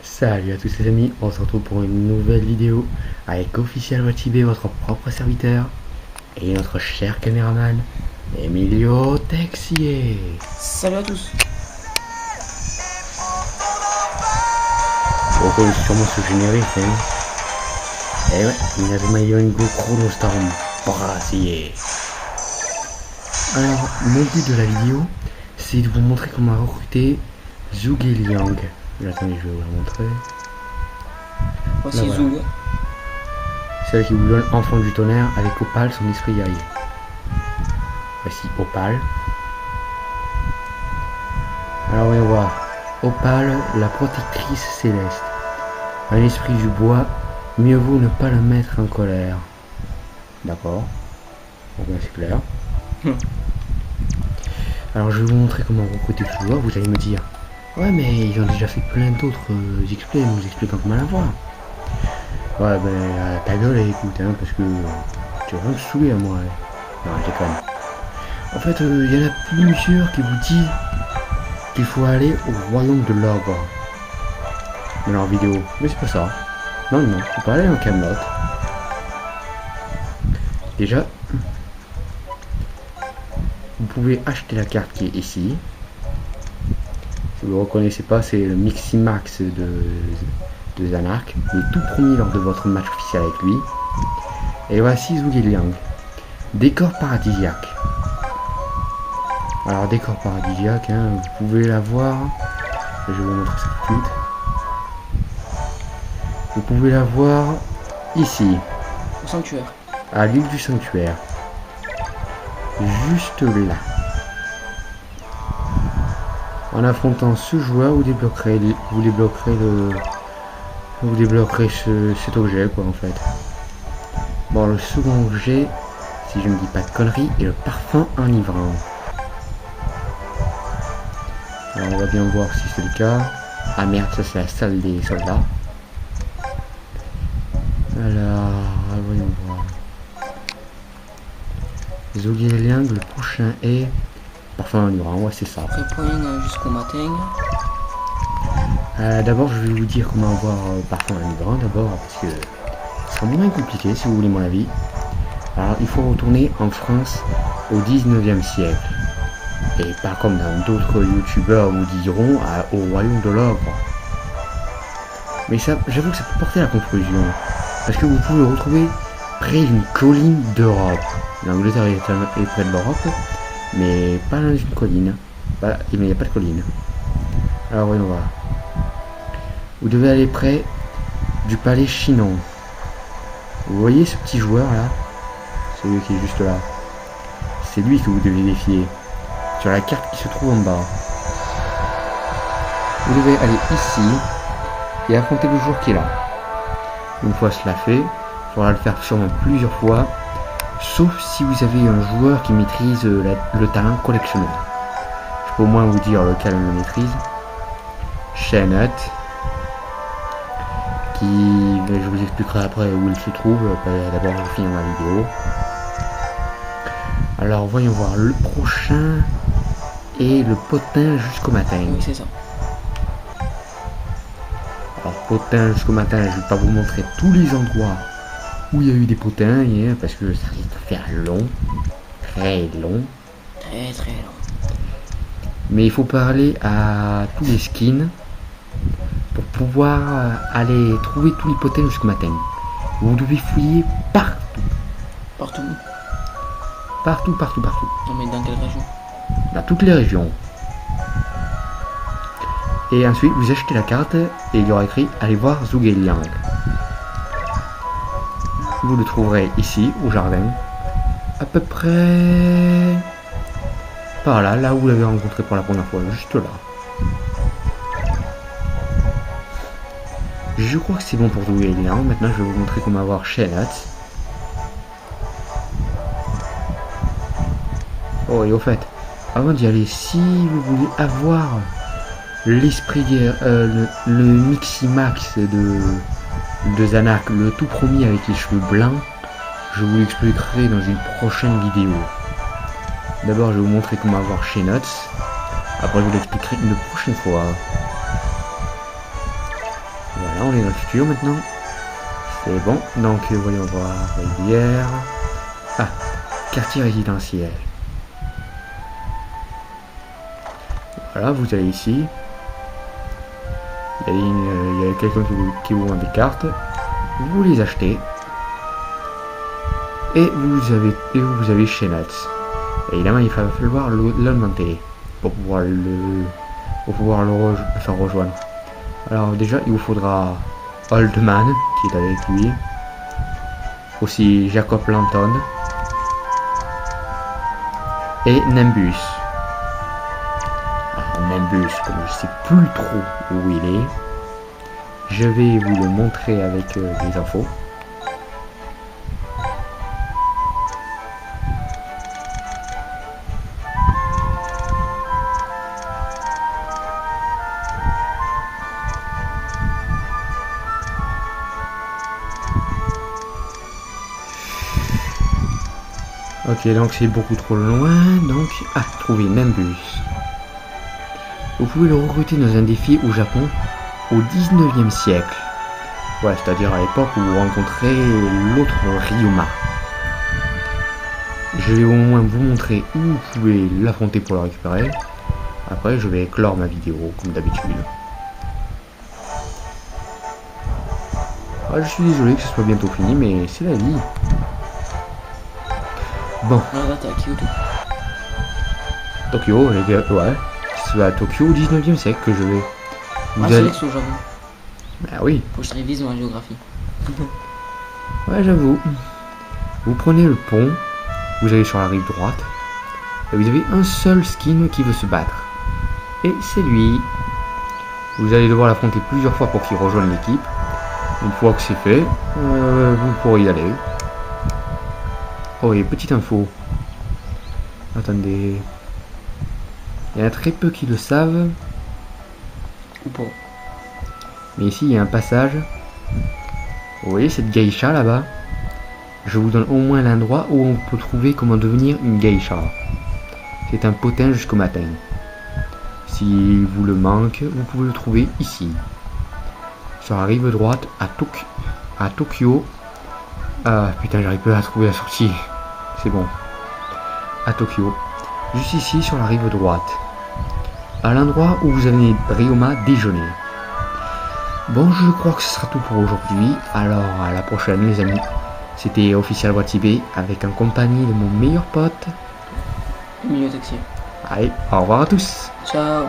Salut à tous les amis, on se retrouve pour une nouvelle vidéo avec Official Watibé, votre propre serviteur, et notre cher caméraman, Emilio Texier. Salut à tous. Vous reconnaissez sûrement ce générique, hein. Eh ouais, Nazmayon Chronostorm Brassier. Alors, mon but de la vidéo, c'est de vous montrer comment recruter Zhuge Liang. Attendez, je vais vous la montrer. Voici Là, Zoug. Celle qui vous donne enfant du tonnerre avec Opal, son esprit guerrier. Voici Opal. Alors voyons voir. Opal, la protectrice céleste. Un esprit du bois, mieux vaut ne pas la mettre en colère. D'accord. Bon ben c'est clair. Alors je vais vous montrer comment recruter le joueur. Vous allez me dire, ouais mais ils ont déjà fait plein d'autres XP, nous expliquant comment la voir. Ouais ben ta gueule et écoute hein, parce que tu vas me saouler à moi. Non je déconne. En fait il y en a plusieurs qui vous disent qu'il faut aller au royaume de l'ogre dans leur vidéo. Mais c'est pas ça. Non non, faut pas aller en Camelot. Déjà, vous pouvez acheter la carte qui est ici. Si vous ne reconnaissez pas, c'est le Miximax de Zanark, le tout premier lors de votre match officiel avec lui. Et voici Zhuge Liang. Décor paradisiaque. Alors décor paradisiaque, hein, vous pouvez la voir. Je vais vous montrer ça tout de suite. Vous pouvez la voir ici, Au sanctuaire. à l'île du sanctuaire. Juste là. En affrontant ce joueur, vous débloquerez cet objet quoi en fait. Bon, le second objet, si je ne dis pas de conneries, est le parfum enivrant. Alors on va bien voir si c'est le cas. Ah merde, ça c'est la salle des soldats. Alors, voyons voir. Zhuge Liang, le prochain est parfum enivrant, ouais c'est ça. Prépoint jusqu'au matin. D'abord je vais vous dire comment avoir parfum enivrant d'abord parce que ce sera moins compliqué si vous voulez mon avis. Alors il faut retourner en France au 19e siècle. Et pas comme dans d'autres youtubeurs vous diront au royaume de l'ogre. Mais ça, j'avoue que ça peut porter à la confusion. Parce que vous pouvez le retrouver près d'une colline d'Europe. L'Angleterre est près de l'Europe, mais pas dans une colline. Mais il n'y a pas de colline. Alors voyons voir. Vous devez aller près du palais Chinon. Vous voyez ce petit joueur là? Celui qui est juste là. C'est lui que vous devez défier. Sur la carte qui se trouve en bas. Vous devez aller ici et affronter le joueur qui est là. Une fois cela fait, il faudra le faire sûrement plusieurs fois, sauf si vous avez un joueur qui maîtrise le talent collectionneur. Je peux au moins vous dire lequel on le maîtrise. Shenut, qui, je vous expliquerai après où il se trouve. D'abord je finis ma vidéo. Alors voyons voir, le prochain est le potin jusqu'au matin. Oui, c'est ça. Alors potin jusqu'au matin, je ne vais pas vous montrer tous les endroits où il y a eu des potins, parce que ça risque de faire long, très long. Très très long. Mais il faut parler à tous les skins pour pouvoir aller trouver tous les potins jusqu'au matin. Vous devez fouiller partout. Partout. Partout, partout, partout. Non mais dans quelle région? Dans toutes les régions. Et ensuite vous achetez la carte et il y aura écrit allez voir Zhuge Liang. Vous le trouverez ici au jardin, à peu près par là, là où vous l'avez rencontré pour la première fois, juste là. Je crois que c'est bon pour Zhuge Liang. Maintenant je vais vous montrer comment avoir Shenut. Oh et au fait, avant d'y aller, si vous voulez avoir l'esprit le Miximax de Zanark, le tout premier avec les cheveux blancs, je vous l'expliquerai dans une prochaine vidéo. D'abord je vais vous montrer comment avoir Shenut, après je vous l'expliquerai une prochaine fois. on est dans le futur maintenant. C'est bon, donc voyons voir, rivière. Ah, quartier résidentiel. Voilà, vous allez ici. Il y a quelqu'un qui vous vend des cartes. Vous les achetez. Et vous avez Chenats. Évidemment, il va falloir l'augmenter pour pouvoir le faire rejoindre. Alors déjà, il vous faudra Oldman, qui est avec lui. Aussi Jacob Lanton. Et Nimbus. Alors, Nimbus, comme je sais plus trop où il est, je vais vous le montrer avec des infos. Ok, donc c'est beaucoup trop loin, donc... Ah, trouver Nimbus. Vous pouvez le recruter dans un défi au Japon au 19e siècle. Ouais, c'est-à-dire à l'époque où vous rencontrez l'autre Ryoma. Je vais au moins vous montrer où vous pouvez l'affronter pour le récupérer. Après, je vais clore ma vidéo, comme d'habitude. Ah, je suis désolé que ce soit bientôt fini, mais c'est la vie. Bon. Ah, là, t'es à Kyoto. Tokyo, ouais. C'est à Tokyo au 19e siècle que je vais. Ah, c'est vrai que c'est au Japon. Bah oui. Faut que je révise ma géographie. Ouais, j'avoue. Vous prenez le pont, vous allez sur la rive droite, et vous avez un seul skin qui veut se battre. Et c'est lui. Vous allez devoir l'affronter plusieurs fois pour qu'il rejoigne l'équipe. Une fois que c'est fait, vous pourrez y aller. Oh, et petite info. Attendez. Il y en a très peu qui le savent. Ou pas. Mais ici, il y a un passage. Vous voyez cette geisha là-bas? Je vous donne au moins l'endroit où on peut trouver comment devenir une geisha. C'est un potin jusqu'au matin. Si vous le manque, vous pouvez le trouver ici. Sur la rive droite, à Tokyo. Ah putain, j'arrive pas à trouver la sortie. C'est bon. À Tokyo. Juste ici, sur la rive droite. À l'endroit où vous avez Ryoma déjeuner. Bon, je crois que ce sera tout pour aujourd'hui. Alors, à la prochaine, les amis. C'était Official Watibé avec en compagnie de mon meilleur pote. Milieu taxi. Allez, au revoir à tous. Ciao.